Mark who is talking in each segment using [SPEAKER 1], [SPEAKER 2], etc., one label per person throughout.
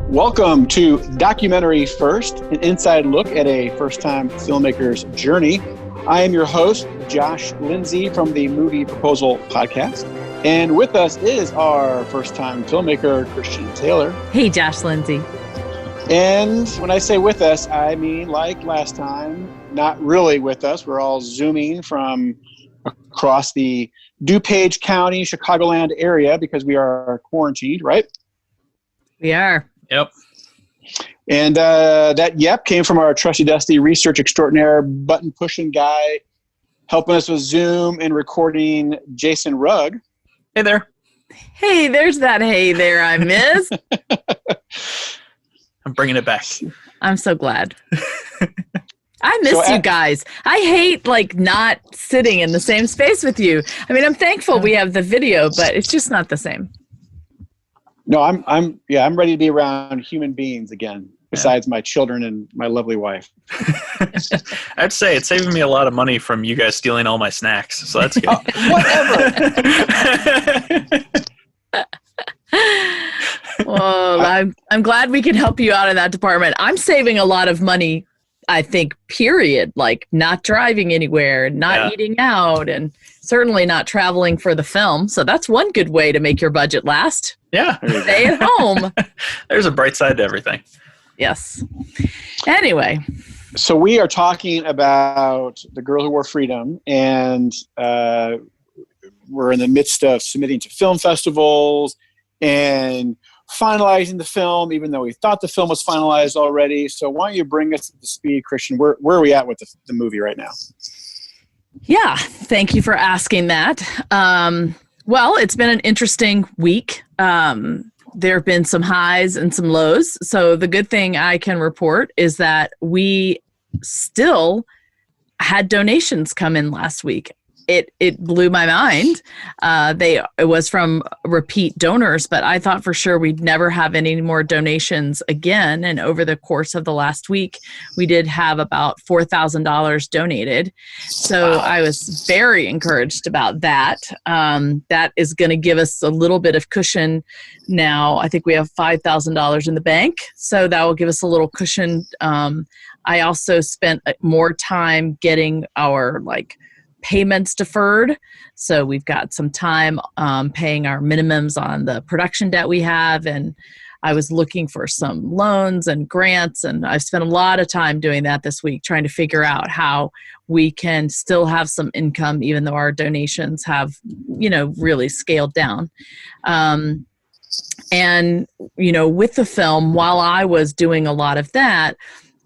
[SPEAKER 1] Welcome to Documentary First, an inside look at a first-time filmmaker's journey. I am your host, Josh Lindsay from the Movie Proposal Podcast. And with us is our first-time filmmaker, Christian Taylor.
[SPEAKER 2] Hey, Josh Lindsay.
[SPEAKER 1] And when I say with us, I mean like last time, not really with us. We're all Zooming from across the DuPage County, Chicagoland area because we are quarantined, right?
[SPEAKER 2] We are.
[SPEAKER 3] Yep.
[SPEAKER 1] And that yep came from our trusty dusty research extraordinaire button pushing guy helping us with Zoom and recording, Jason Rugg.
[SPEAKER 3] Hey there.
[SPEAKER 2] Hey, there's that hey there I missed.
[SPEAKER 3] I'm bringing it back.
[SPEAKER 2] I'm so glad. I miss you guys. I hate not sitting in the same space with you. I mean, I'm thankful we have the video, but it's just not the same.
[SPEAKER 1] No, I'm ready to be around human beings again, besides my children and my lovely wife.
[SPEAKER 3] I'd say it's saving me a lot of money from you guys stealing all my snacks, so that's good.
[SPEAKER 1] Whatever.
[SPEAKER 2] Well, I'm glad we can help you out in that department. I'm saving a lot of money, I think, period, like not driving anywhere, not eating out, and certainly not traveling for the film. So that's one good way to make your budget last.
[SPEAKER 3] Yeah.
[SPEAKER 2] Stay at home.
[SPEAKER 3] There's a bright side to everything.
[SPEAKER 2] Yes. Anyway.
[SPEAKER 1] So we are talking about The Girl Who Wore Freedom, and we're in the midst of submitting to film festivals and finalizing the film, even though we thought the film was finalized already. So why don't you bring us up to speed, Christian? Where are we at with the movie right now?
[SPEAKER 2] Yeah, thank you for asking that. Well, it's been an interesting week. There have been some highs and some lows. So the good thing I can report is that we still had donations come in last week. It blew my mind. It was from repeat donors, but I thought for sure we'd never have any more donations again. And over the course of the last week, we did have about $4,000 donated. So wow. I was very encouraged about that. That is going to give us a little bit of cushion now. I think we have $5,000 in the bank. So that will give us a little cushion. I also spent more time getting our payments deferred. So we've got some time paying our minimums on the production debt we have. And I was looking for some loans and grants. And I've spent a lot of time doing that this week, trying to figure out how we can still have some income, even though our donations have, really scaled down. And, with the film, while I was doing a lot of that,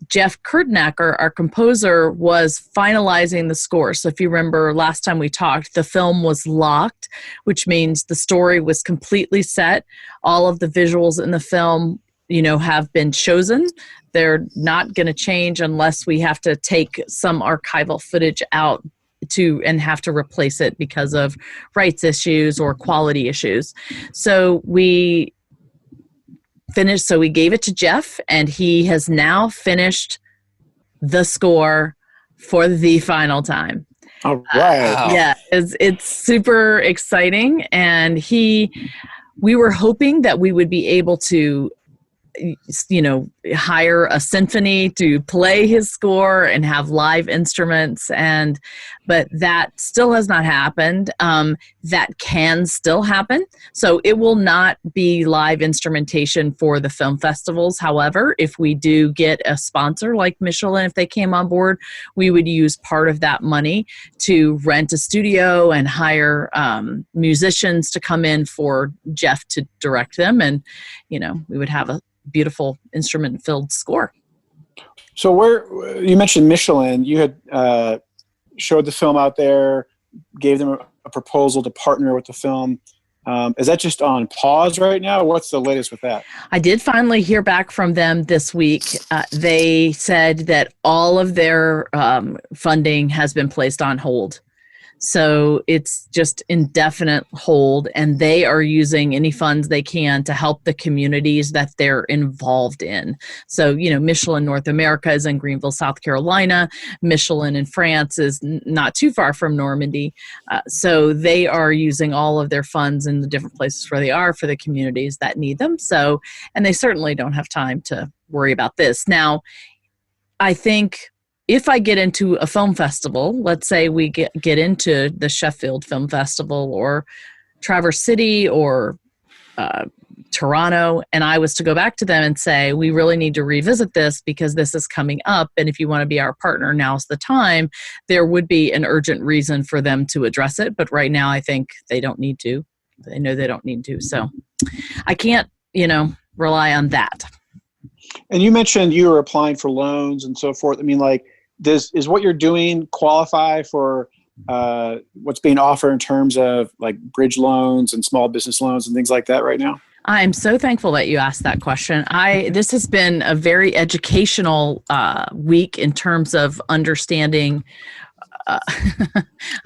[SPEAKER 2] Jeff Kurtnacker, our composer, was finalizing the score. So if you remember last time we talked, the film was locked, which means the story was completely set. All of the visuals in the film, have been chosen. They're not going to change unless we have to take some archival footage out and have to replace it because of rights issues or quality issues. So we finished. So we gave it to Jeff, and he has now finished the score for the final time.
[SPEAKER 1] All right.
[SPEAKER 2] Yeah, it's super exciting. And we were hoping that we would be able to, hire a symphony to play his score and have live instruments, but that still has not happened. That can still happen. So it will not be live instrumentation for the film festivals. However, if we do get a sponsor like Michelin, if they came on board, we would use part of that money to rent a studio and hire musicians to come in for Jeff to direct them. And, we would have a beautiful instrument-filled score.
[SPEAKER 1] So you mentioned Michelin. You had showed the film out there, gave them a proposal to partner with the film. Is that just on pause right now? What's the latest with that?
[SPEAKER 2] I did finally hear back from them this week. They said that all of their funding has been placed on hold. So it's just indefinite hold, and they are using any funds they can to help the communities that they're involved in. So, Michelin North America is in Greenville, South Carolina. Michelin in France is not too far from Normandy. So they are using all of their funds in the different places where they are for the communities that need them. So, and they certainly don't have time to worry about this. Now, I think if I get into a film festival, let's say we get into the Sheffield Film Festival or Traverse City or Toronto, and I was to go back to them and say, we really need to revisit this because this is coming up, and if you want to be our partner, now's the time, there would be an urgent reason for them to address it. But right now, I think they don't need to. They know they don't need to. So I can't, rely on that.
[SPEAKER 1] And you mentioned you were applying for loans and so forth. I mean, like, is what you're doing qualify for what's being offered in terms of like bridge loans and small business loans and things like that right now?
[SPEAKER 2] I'm so thankful that you asked that question. This has been a very educational week in terms of understanding. I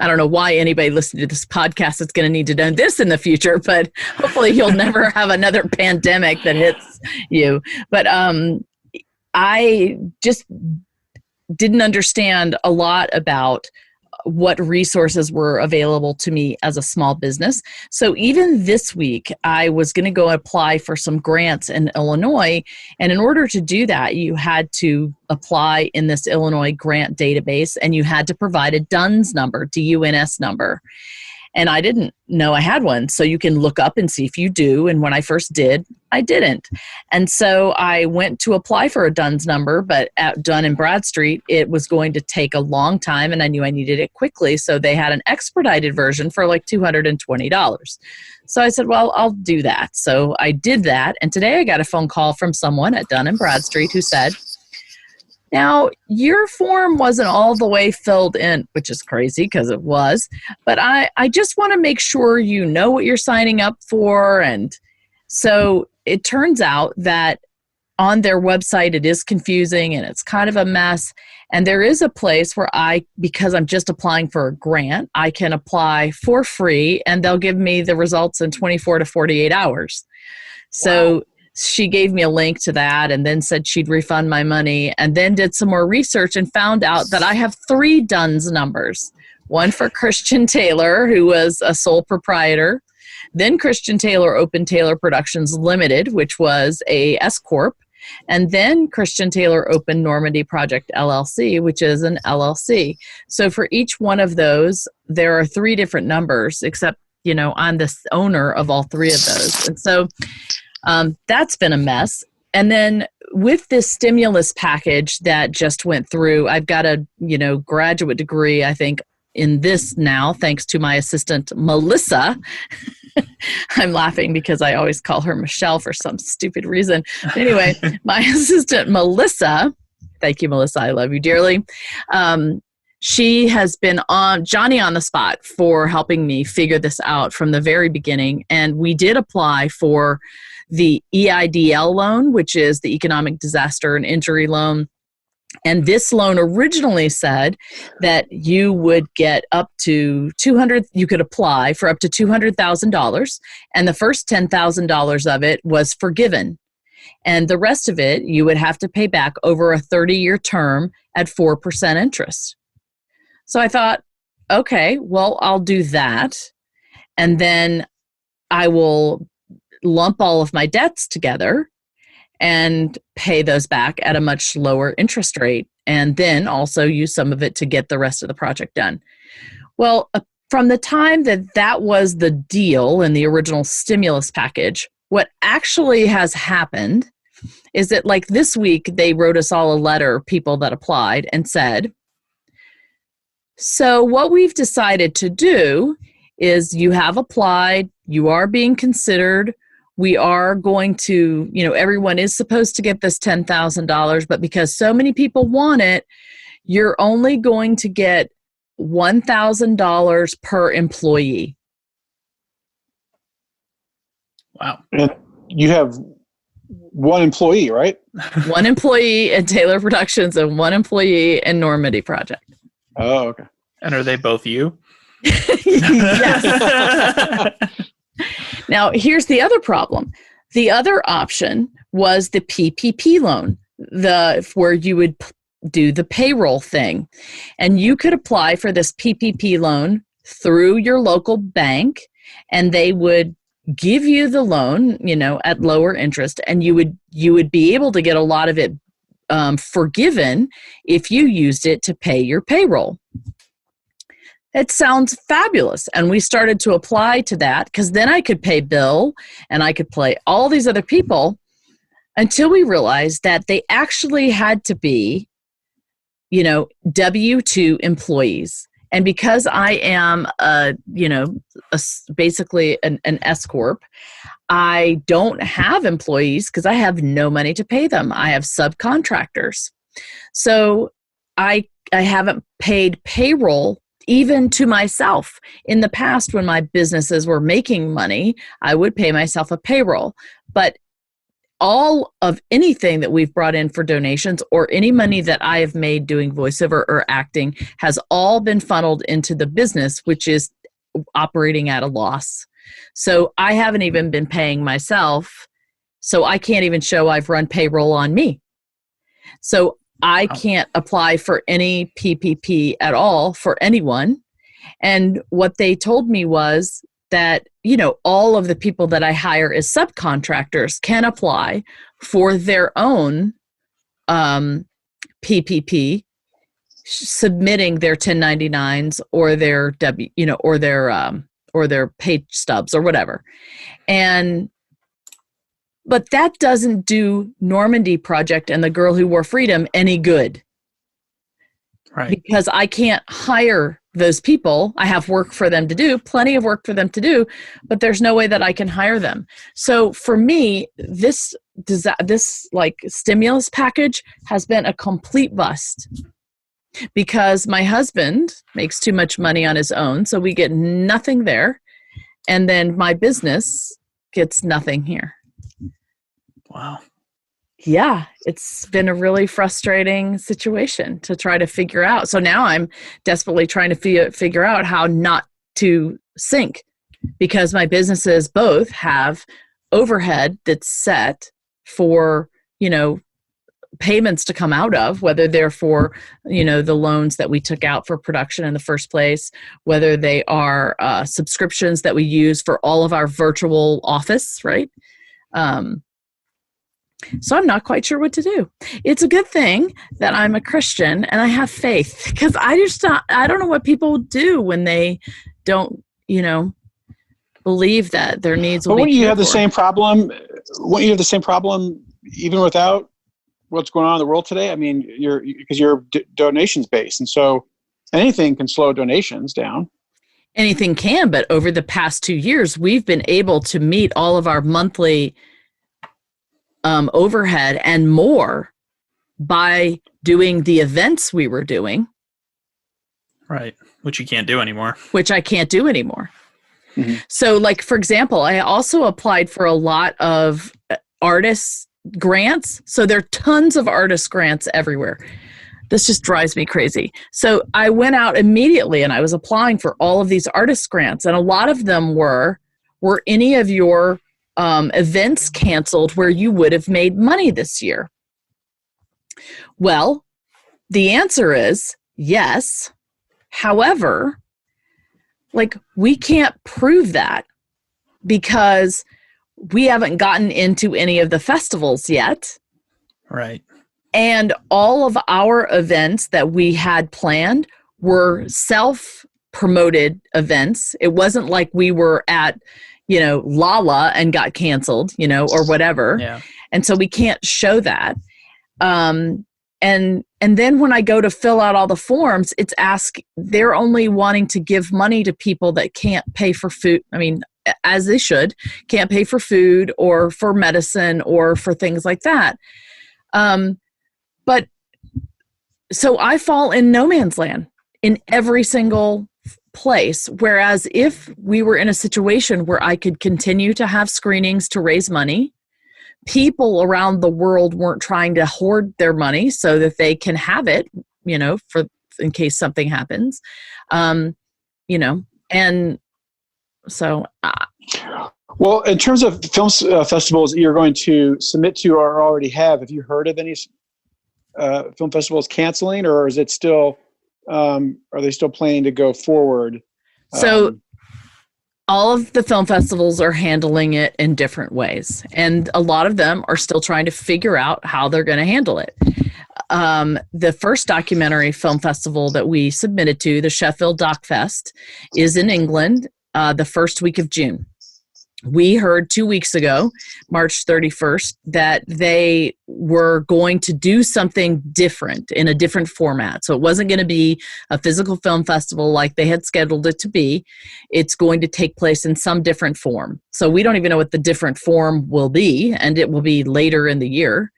[SPEAKER 2] don't know why anybody listening to this podcast is going to need to know this in the future, but hopefully you'll never have another pandemic that hits you. But I just didn't understand a lot about what resources were available to me as a small business. So even this week, I was going to go apply for some grants in Illinois. And in order to do that, you had to apply in this Illinois grant database, and you had to provide a DUNS number, DUNS number. And I didn't know I had one. So you can look up and see if you do. And when I first did, I didn't. And so I went to apply for a DUNS number, but at Dun & Bradstreet, it was going to take a long time, and I knew I needed it quickly. So they had an expedited version for like $220. So I said, well, I'll do that. So I did that. And today I got a phone call from someone at Dun & Bradstreet who said, now, your form wasn't all the way filled in, which is crazy because it was, but I just want to make sure you know what you're signing up for. And so it turns out that on their website, it is confusing and it's kind of a mess. And there is a place where because I'm just applying for a grant, I can apply for free and they'll give me the results in 24 to 48 hours. So wow. She gave me a link to that and then said she'd refund my money, and then did some more research and found out that I have 3 DUNS numbers. One for Christian Taylor, who was a sole proprietor, then Christian Taylor Open Taylor Productions Limited, which was a S Corp, and then Christian Taylor Open Normandy Project LLC, which is an LLC. So for each one of those, there are 3 different numbers, except, I'm the owner of all 3 of those. And so that's been a mess. And then with this stimulus package that just went through, I've got a, graduate degree, I think, in this now, thanks to my assistant, Melissa. I'm laughing because I always call her Michelle for some stupid reason. But anyway, my assistant, Melissa, thank you, Melissa, I love you dearly. She has been on Johnny on the spot for helping me figure this out from the very beginning. And we did apply for the EIDL loan, which is the Economic Disaster and Injury Loan. And this loan originally said that you would get up to you could apply for up to $200,000. And the first $10,000 of it was forgiven. And the rest of it, you would have to pay back over a 30-year term at 4% interest. So I thought, okay, well, I'll do that. And then I will lump all of my debts together and pay those back at a much lower interest rate, and then also use some of it to get the rest of the project done. Well, from the time that was the deal in the original stimulus package, what actually has happened is that, like, this week, they wrote us all a letter, people that applied, and said, so what we've decided to do is you have applied, you are being considered, we are going to, everyone is supposed to get this $10,000, but because so many people want it, you're only going to get $1,000 per employee.
[SPEAKER 3] Wow.
[SPEAKER 1] And you have one employee, right?
[SPEAKER 2] One employee at Taylor Productions and one employee in Normandy Project.
[SPEAKER 1] Oh, okay.
[SPEAKER 3] And are they both you?
[SPEAKER 2] Yes. Now, here's the other problem. The other option was the PPP loan, where you would do the payroll thing. And you could apply for this PPP loan through your local bank, and they would give you the loan, at lower interest, and you would be able to get a lot of it forgiven if you used it to pay your payroll. It sounds fabulous. And we started to apply to that because then I could pay Bill and I could pay all these other people, until we realized that they actually had to be, W-2 employees. And because I am, basically an S Corp, I don't have employees because I have no money to pay them. I have subcontractors. So I haven't paid payroll even to myself. In the past, when my businesses were making money, I would pay myself a payroll. But all of anything that we've brought in for donations or any money that I have made doing voiceover or acting has all been funneled into the business, which is operating at a loss. So I haven't even been paying myself. So I can't even show I've run payroll on me. So I can't apply for any PPP at all for anyone. And what they told me was that, all of the people that I hire as subcontractors can apply for their own PPP, submitting their 1099s or their or their pay stubs or whatever. But that doesn't do Normandy Project and the Girl Who Wore Freedom any good.
[SPEAKER 3] Right.
[SPEAKER 2] Because I can't hire those people. I have work for them to do, plenty of work for them to do, but there's no way that I can hire them. So for me, this stimulus package has been a complete bust because my husband makes too much money on his own, so we get nothing there. And then my business gets nothing here.
[SPEAKER 3] Wow.
[SPEAKER 2] Yeah, it's been a really frustrating situation to try to figure out. So now I'm desperately trying to figure out how not to sink, because my businesses both have overhead that's set for, payments to come out of, whether they're for, the loans that we took out for production in the first place, whether they are subscriptions that we use for all of our virtual office, right? So I'm not quite sure what to do. It's a good thing that I'm a Christian and I have faith, because I don't know what people do when they don't, believe that their needs will be. But
[SPEAKER 1] wouldn't you have the same problem? Wouldn't you have the same problem even without what's going on in the world today? I mean, because you're donations based, and so anything can slow donations down.
[SPEAKER 2] Anything can, but over the past 2 years, we've been able to meet all of our monthly overhead and more by doing the events we were doing.
[SPEAKER 3] Right. Which you can't do anymore.
[SPEAKER 2] Which I can't do anymore.
[SPEAKER 1] Mm-hmm.
[SPEAKER 2] So, for example, I also applied for a lot of artist grants. So there are tons of artist grants everywhere. This just drives me crazy. So I went out immediately and I was applying for all of these artist grants. And a lot of them were any of your events canceled where you would have made money this year? Well, the answer is yes. However, we can't prove that because we haven't gotten into any of the festivals yet.
[SPEAKER 3] Right.
[SPEAKER 2] And all of our events that we had planned were self-promoted events. It wasn't like we were at Lala and got canceled, or whatever.
[SPEAKER 3] Yeah.
[SPEAKER 2] And so we can't show that. And then when I go to fill out all the forms, they're only wanting to give money to people that can't pay for food. I mean, as they should, can't pay for food or for medicine or for things like that. But so I fall in no man's land in every single place. Whereas if we were in a situation where I could continue to have screenings to raise money, people around the world weren't trying to hoard their money so that they can have it, in case something happens. and so
[SPEAKER 1] well, in terms of film festivals you're going to submit to or already have you heard of any film festivals canceling, or is it still are they still planning to go forward?
[SPEAKER 2] So all of the film festivals are handling it in different ways, and a lot of them are still trying to figure out how they're going to handle it. The first documentary film festival that we submitted to, the Sheffield Doc Fest, is in England the first week of June. We heard 2 weeks ago, March 31st, that they were going to do something different in a different format. So it wasn't going to be a physical film festival like they had scheduled it to be. It's going to take place in some different form. So we don't even know what the different form will be, and it will be later in the year.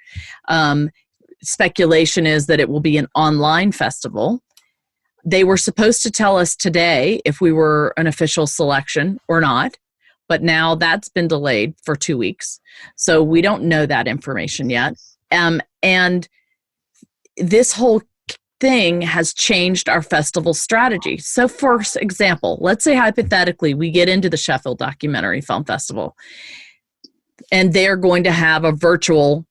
[SPEAKER 2] Speculation is that it will be an online festival. They were supposed to tell us today if we were an official selection or not. But now that's been delayed for 2 weeks. So we don't know that information yet. And this whole thing has changed our festival strategy. So for example, let's say hypothetically we get into the Sheffield Documentary Film Festival and they're going to have a virtual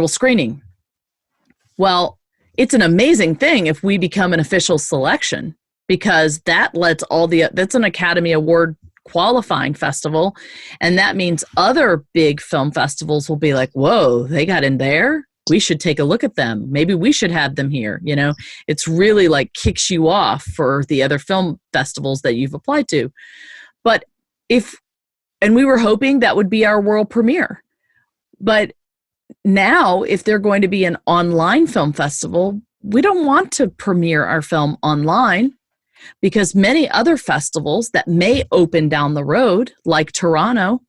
[SPEAKER 2] screening. Well, it's an amazing thing if we become an official selection, because that lets that's an Academy Award qualifying festival. And that means other big film festivals will be like, whoa, they got in there. We should take a look at them. Maybe we should have them here. It's really like kicks you off for the other film festivals that you've applied to. But and we were hoping that would be our world premiere. But now if they're going to be an online film festival, we don't want to premiere our film online, because many other festivals that may open down the road, like Toronto,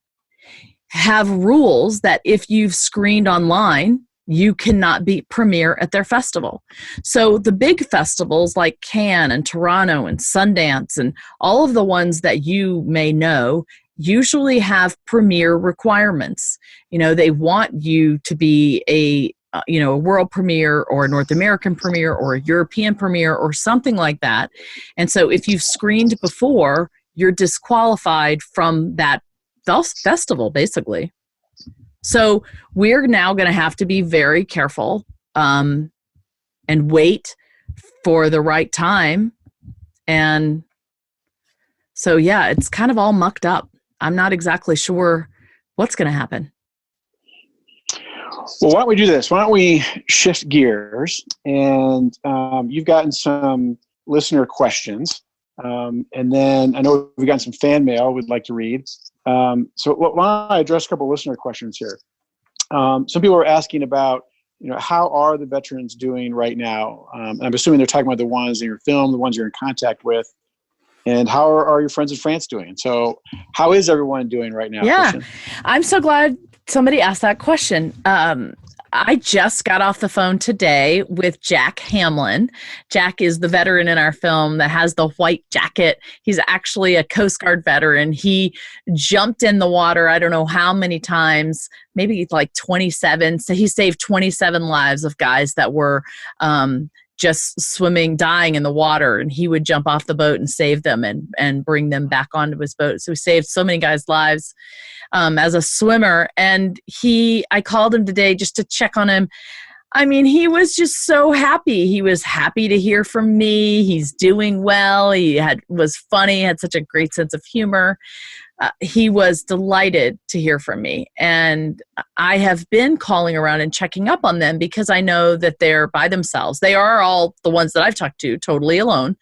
[SPEAKER 2] have rules that if you've screened online, you cannot premiere at their festival. So the big festivals like Cannes and Toronto and Sundance and all of the ones that you may know usually have premiere requirements. They want you to be a world premiere or a North American premiere or a European premiere or something like that. And so if you've screened before, you're disqualified from that festival, basically. So we're now going to have to be very careful and wait for the right time. And so, yeah, it's kind of all mucked up. I'm not exactly sure what's going to happen.
[SPEAKER 1] Well, why don't we do this? Why don't we shift gears? And you've gotten some listener questions. And then I know we've gotten some fan mail we'd like to read. So why don't I address a couple of listener questions here? Some people are asking about, how are the veterans doing right now? I'm assuming they're talking about the ones in your film, the ones you're in contact with. And how are your friends in France doing? So how is everyone doing right now?
[SPEAKER 2] Yeah,
[SPEAKER 1] Kristen?
[SPEAKER 2] I'm so glad somebody asked that question. I just got off the phone today with Jack Hamlin. Jack is the veteran in our film that has the white jacket. He's actually a Coast Guard veteran. He jumped in the water, I don't know how many times, maybe like 27. So he saved 27 lives of guys that were just swimming, dying in the water, and he would jump off the boat and save them and bring them back onto his boat. So he saved so many guys' lives as a swimmer. And I called him today just to check on him. I mean, he was just so happy. He was happy to hear from me. He's doing well. He was funny, had such a great sense of humor. He was delighted to hear from me. And I have been calling around and checking up on them because I know that they're by themselves. They are all the ones that I've talked to totally alone.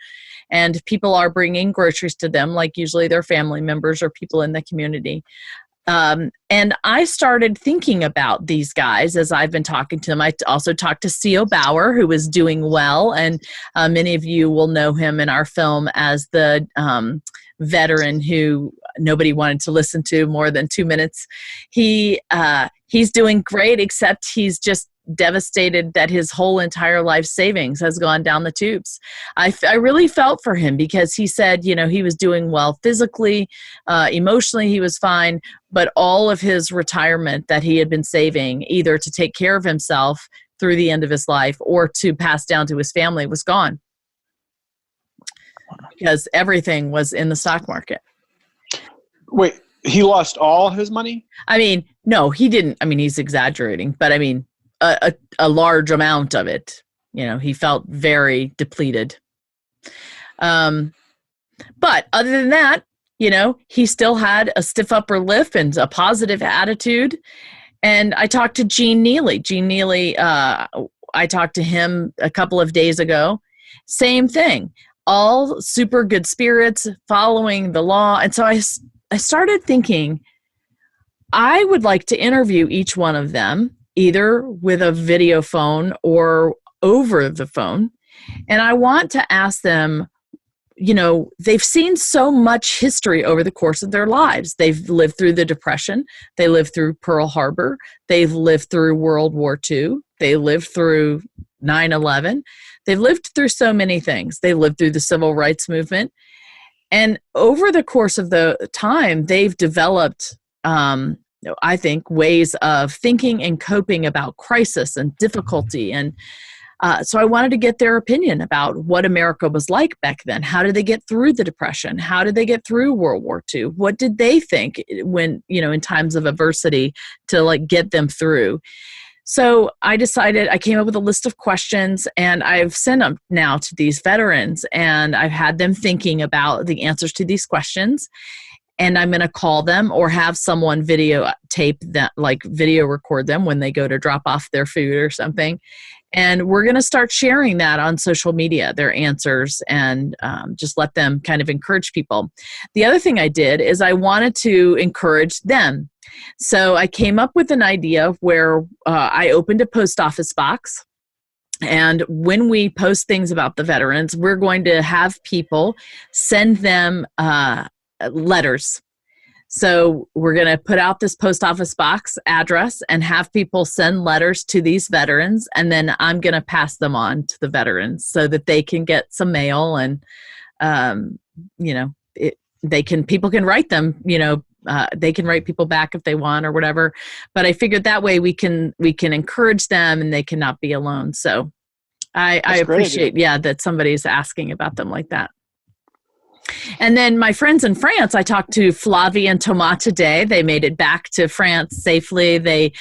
[SPEAKER 2] And people are bringing groceries to them, like usually their family members or people in the community. And I started thinking about these guys as I've been talking to them. I also talked to C.O. Bauer, who is doing well. And many of you will know him in our film as the veteran who nobody wanted to listen to more than 2 minutes. He's doing great, except he's just devastated that his whole entire life savings has gone down the tubes. I really felt for him because he said, he was doing well physically, emotionally, he was fine, but all of his retirement that he had been saving, either to take care of himself through the end of his life or to pass down to his family, was gone. because everything was in the stock market.
[SPEAKER 1] Wait, he lost all his money?
[SPEAKER 2] I mean, no, he didn't. I mean, he's exaggerating, but I mean, a large amount of it. You know, he felt very depleted. But other than that, you know, he still had a stiff upper lip and a positive attitude. And I talked to Gene Neely. Gene Neely, I talked to him a couple of days ago. Same thing. All super good spirits, following the law. And so I started thinking, I would like to interview each one of them, either with a video phone or over the phone. And I want to ask them, you know, they've seen so much history over the course of their lives. They've lived through the Depression. They lived through Pearl Harbor. They've lived through World War II. They lived through 9/11. They've lived through so many things. They lived through the Civil Rights Movement. And over the course of the time, they've developed, I think, ways of thinking and coping about crisis and difficulty. And so I wanted to get their opinion about what America was like back then. How did they get through the Depression? How did they get through World War II? What did they think when, you know, in times of adversity to like get them through? So I decided, I came up with a list of questions, and I've sent them now to these veterans, and I've had them thinking about the answers to these questions. And I'm going to call them or have someone videotape that, like video record them when they go to drop off their food or something. And we're going to start sharing that on social media, their answers, and just let them kind of encourage people. The other thing I did is I wanted to encourage them. So I came up with an idea where I opened a post office box. And when we post things about the veterans, we're going to have people send them letters. So we're going to put out this post office box address and have people send letters to these veterans. And then I'm going to pass them on to the veterans so that they can get some mail, and, you know, people can write them, you know, they can write people back if they want or whatever. But I figured that way we can encourage them and they cannot be alone. So I appreciate, that somebody's asking about them like that. And then my friends in France, I talked to Flavie and Thomas today. They made it back to France safely. They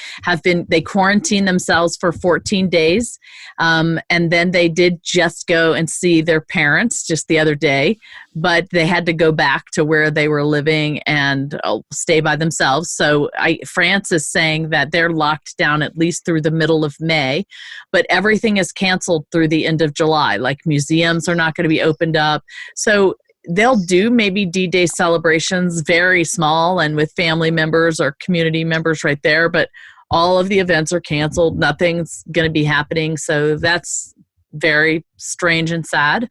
[SPEAKER 2] quarantined themselves for 14 days. And then they did just go and see their parents just the other day, but they had to go back to where they were living and stay by themselves. So France is saying that they're locked down at least through the middle of May, but everything is canceled through the end of July. Like museums are not going to be opened up. So they'll do maybe D-Day celebrations, very small and with family members or community members right there, but all of the events are canceled. Nothing's going to be happening. So that's very strange and sad.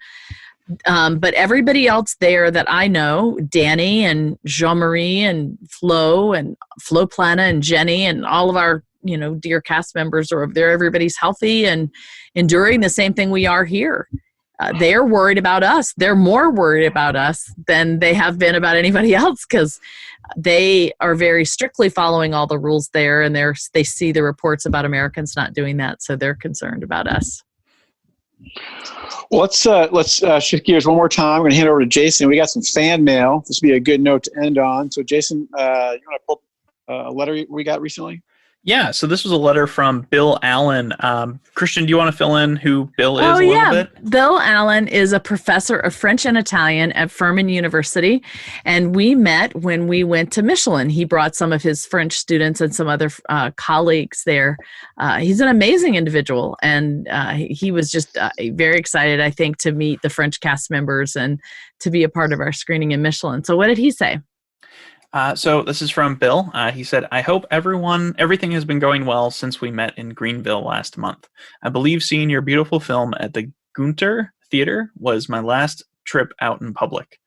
[SPEAKER 2] But everybody else there that I know, Danny and Jean-Marie and Flo Plana and Jenny and all of our, you know, dear cast members are over there. Everybody's healthy and enduring the same thing we are here. They're worried about us. They're more worried about us than they have been about anybody else, because they are very strictly following all the rules there, and they see the reports about Americans not doing that, so they're concerned about us.
[SPEAKER 1] Well, let's shift gears one more time. We're going to hand it over to Jason. We got some fan mail. This would be a good note to end on. So, Jason, you want to pull a letter we got recently?
[SPEAKER 3] Yeah, so this was a letter from Bill Allen. Christian, do you want to fill in who Bill is a little bit?
[SPEAKER 2] Bill Allen is a professor of French and Italian at Furman University, and we met when we went to Michelin. He brought some of his French students and some other colleagues there. He's an amazing individual, and he was just very excited, I think, to meet the French cast members and to be a part of our screening in Michelin. So what did he say?
[SPEAKER 3] So this is from Bill. He said, I hope everything has been going well since we met in Greenville last month. I believe seeing your beautiful film at the Gunter Theater was my last trip out in public.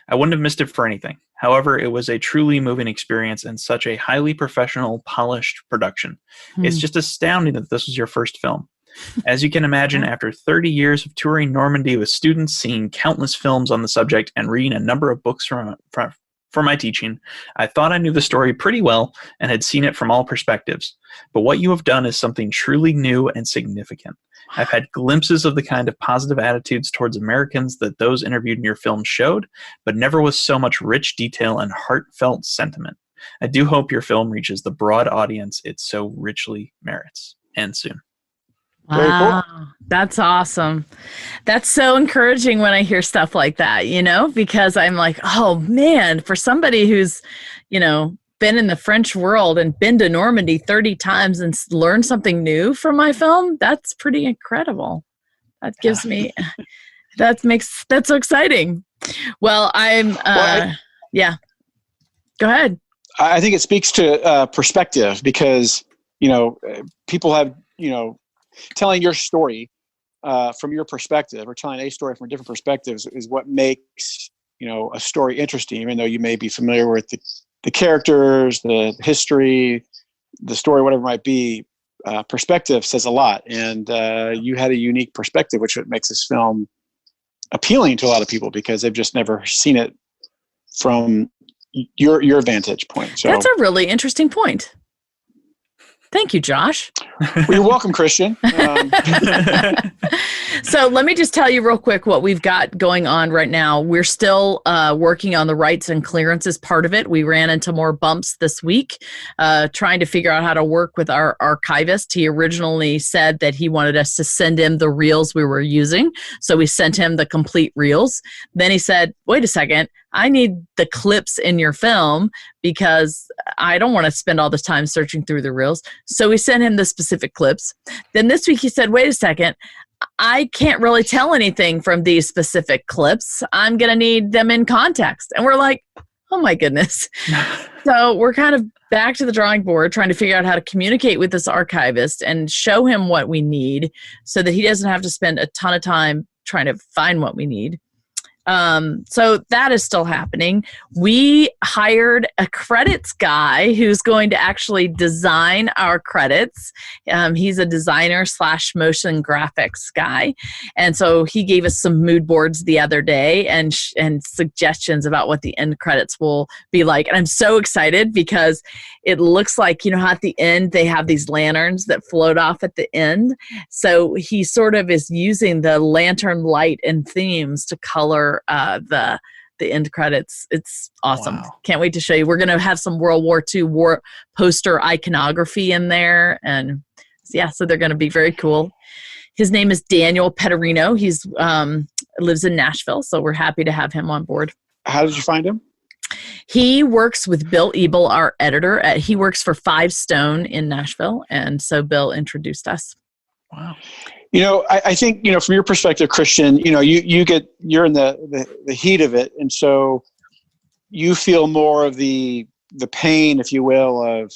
[SPEAKER 3] I wouldn't have missed it for anything. However, it was a truly moving experience and such a highly professional, polished production. It's just astounding that this was your first film. As you can imagine, after 30 years of touring Normandy with students, seeing countless films on the subject, and reading a number of books for my teaching. I thought I knew the story pretty well and had seen it from all perspectives. But what you have done is something truly new and significant. I've had glimpses of the kind of positive attitudes towards Americans that those interviewed in your film showed, but never with so much rich detail and heartfelt sentiment. I do hope your film reaches the broad audience it so richly merits. And soon.
[SPEAKER 1] Very cool.
[SPEAKER 2] Wow, that's awesome. That's so encouraging when I hear stuff like that, because I'm like, oh man, for somebody who's, been in the French world and been to Normandy 30 times and learned something new from my film, that's pretty incredible. That gives me, that's so exciting. Well, yeah, go ahead.
[SPEAKER 1] I think it speaks to perspective because, people have, telling your story from your perspective or telling a story from different perspectives is what makes, a story interesting, even though you may be familiar with the characters, the history, the story, whatever it might be. Perspective says a lot. And you had a unique perspective, which makes this film appealing to a lot of people because they've just never seen it from your vantage point. So
[SPEAKER 2] that's a really interesting point. Thank you, Josh.
[SPEAKER 1] Well, you're welcome, Christian.
[SPEAKER 2] So let me just tell you real quick what we've got going on right now. We're still working on the rights and clearances part of it. We ran into more bumps this week, trying to figure out how to work with our archivist. He originally said that he wanted us to send him the reels we were using. So we sent him the complete reels. Then he said, wait a second, I need the clips in your film because I don't want to spend all this time searching through the reels. So we sent him the specific clips. Then this week he said, wait a second, I can't really tell anything from these specific clips. I'm going to need them in context. And we're like, oh my goodness. So we're kind of back to the drawing board, trying to figure out how to communicate with this archivist and show him what we need so that he doesn't have to spend a ton of time trying to find what we need. So that is still happening. We hired a credits guy who's going to actually design our credits. He's a designer / motion graphics guy. And so he gave us some mood boards the other day and suggestions about what the end credits will be like. And I'm so excited because it looks like, how at the end they have these lanterns that float off at the end. So he sort of is using the lantern light and themes to color the end credits. It's awesome. Wow. Can't wait to show you. We're going to have some World War II war poster iconography in there. And so they're going to be very cool. His name is Daniel Petterino. He's lives in Nashville. So we're happy to have him on board.
[SPEAKER 1] How did you find him?
[SPEAKER 2] He works with Bill Ebel, our editor. He works for Five Stone in Nashville. And so Bill introduced us.
[SPEAKER 3] Wow.
[SPEAKER 1] I think, from your perspective, Christian, you're in the heat of it. And so you feel more of the pain, if you will, of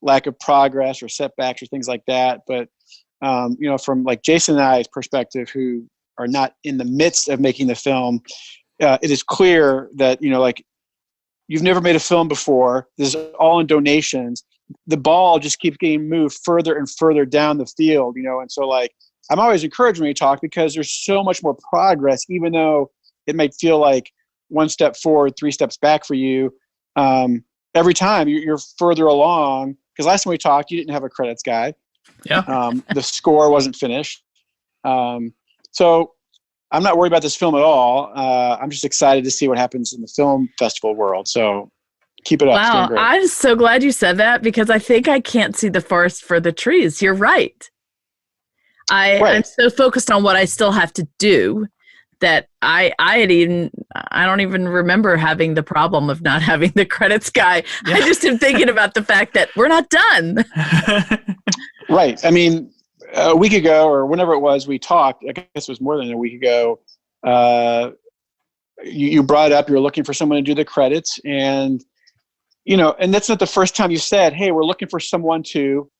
[SPEAKER 1] lack of progress or setbacks or things like that. But, from like Jason and I's perspective, who are not in the midst of making the film, it is clear that, you've never made a film before. This is all in donations. The ball just keeps getting moved further and further down the field, and so I'm always encouraged when you talk because there's so much more progress, even though it might feel like one step forward, 3 steps back for you. Every time you're further along, because last time we talked, you didn't have a credits guy.
[SPEAKER 3] Yeah.
[SPEAKER 1] The score wasn't finished. So I'm not worried about this film at all. I'm just excited to see what happens in the film festival world. So keep it up.
[SPEAKER 2] Wow. I'm so glad you said that because I think I can't see the forest for the trees. You're right. I'm so focused on what I still have to do that I don't even remember having the problem of not having the credits guy. Yeah. I just am thinking about the fact that we're not done.
[SPEAKER 1] Right. I mean, a week ago or whenever it was, we talked, I guess it was more than a week ago. You brought up, you're looking for someone to do the credits and, and that's not the first time you said, hey, we're looking for someone to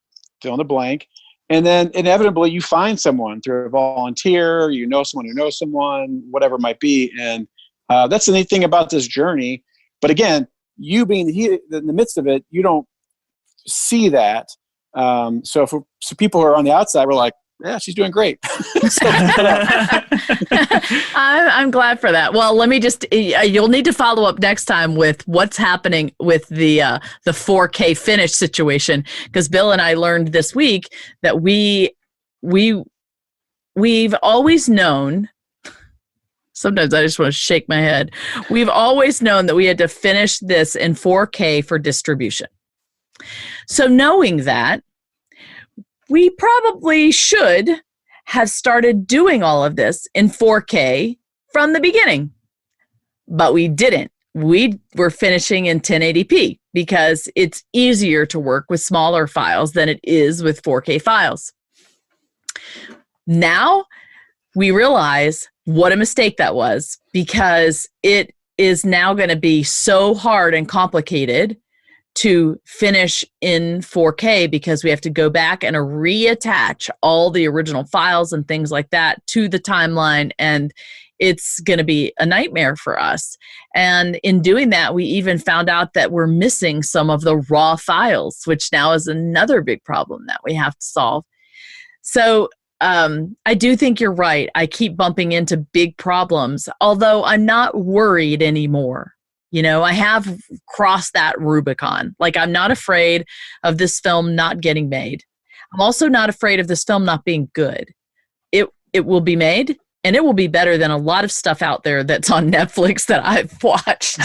[SPEAKER 1] fill in the blank. And then inevitably you find someone through a volunteer, someone who knows someone, whatever it might be. And that's the neat thing about this journey. But again, you being in the midst of it, you don't see that. So people who are on the outside were like, Yeah, she's doing great.
[SPEAKER 2] I'm glad for that. Well, let me just, you'll need to follow up next time with what's happening with the 4K finish situation. Because Bill and I learned this week that we've always known, sometimes I just want to shake my head. We've always known that we had to finish this in 4K for distribution. So knowing that, we probably should have started doing all of this in 4K from the beginning, but we didn't. We were finishing in 1080p because it's easier to work with smaller files than it is with 4K files. Now we realize what a mistake that was, because it is now going to be so hard and complicated to finish in 4K because we have to go back and reattach all the original files and things like that to the timeline, and it's going to be a nightmare for us. And in doing that, we even found out that we're missing some of the raw files, which now is another big problem that we have to solve. So I do think you're right. I keep bumping into big problems, although I'm not worried anymore. You know, I have crossed that Rubicon. Like, I'm not afraid of this film not getting made. I'm also not afraid of this film not being good. It will be made, and it will be better than a lot of stuff out there that's on Netflix that I've watched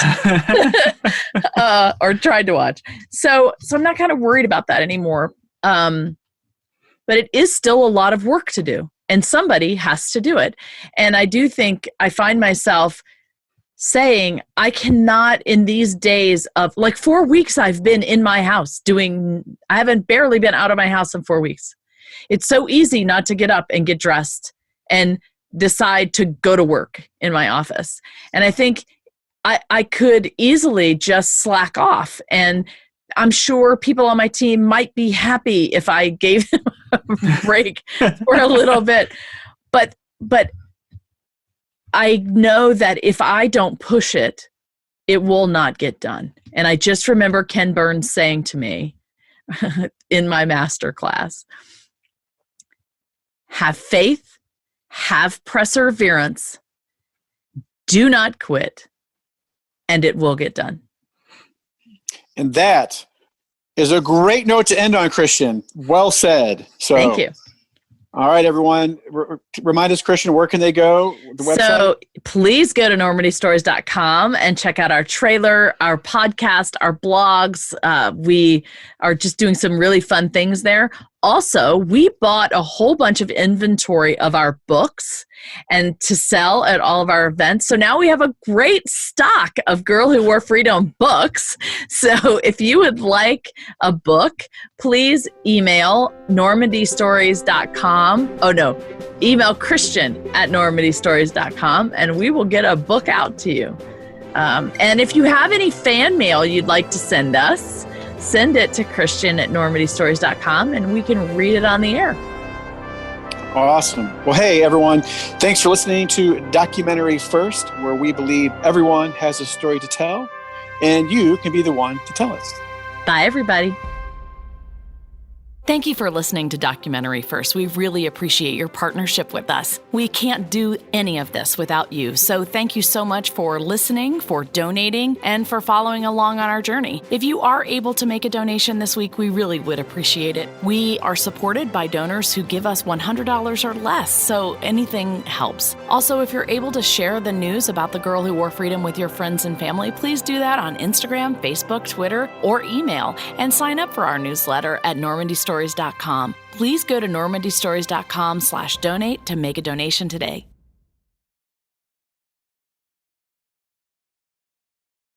[SPEAKER 2] or tried to watch. So I'm not kind of worried about that anymore. But it is still a lot of work to do, and somebody has to do it. And I do think I find myself saying, I cannot, in these days of like 4 weeks, I've been in my house I haven't barely been out of my house in 4 weeks. It's so easy not to get up and get dressed and decide to go to work in my office. And I think I could easily just slack off. And I'm sure people on my team might be happy if I gave them a break for a little bit. But I know that if I don't push it, it will not get done. And I just remember Ken Burns saying to me in my master class, have faith, have perseverance, do not quit, and it will get done.
[SPEAKER 1] And that is a great note to end on, Christian. Well said. So,
[SPEAKER 2] thank you.
[SPEAKER 1] All right, everyone. Remind us, Christian, where can they go? The website?
[SPEAKER 2] So please go to normandystories.com and check out our trailer, our podcast, our blogs. We are just doing some really fun things there. Also, we bought a whole bunch of inventory of our books and to sell at all of our events. So now we have a great stock of Girl Who Wore Freedom books. So if you would like a book, please email normandystories.com. Oh, no. Email Christian@normandystories.com and we will get a book out to you. And if you have any fan mail you'd like to send us, send it to Christian@normandystories.com and we can read it on the air.
[SPEAKER 1] Awesome. Well, hey, everyone. Thanks for listening to Documentary First, where we believe everyone has a story to tell, and you can be the one to tell it.
[SPEAKER 2] Bye, everybody.
[SPEAKER 4] Thank you for listening to Documentary First. We really appreciate your partnership with us. We can't do any of this without you, so thank you so much for listening, for donating, and for following along on our journey. If you are able to make a donation this week, we really would appreciate it. We are supported by donors who give us $100 or less, so anything helps. Also, if you're able to share the news about the Girl Who Wore Freedom with your friends and family, please do that on Instagram, Facebook, Twitter, or email, and sign up for our newsletter at normandystories.com. Please go to normandystories.com/donate to make a donation today.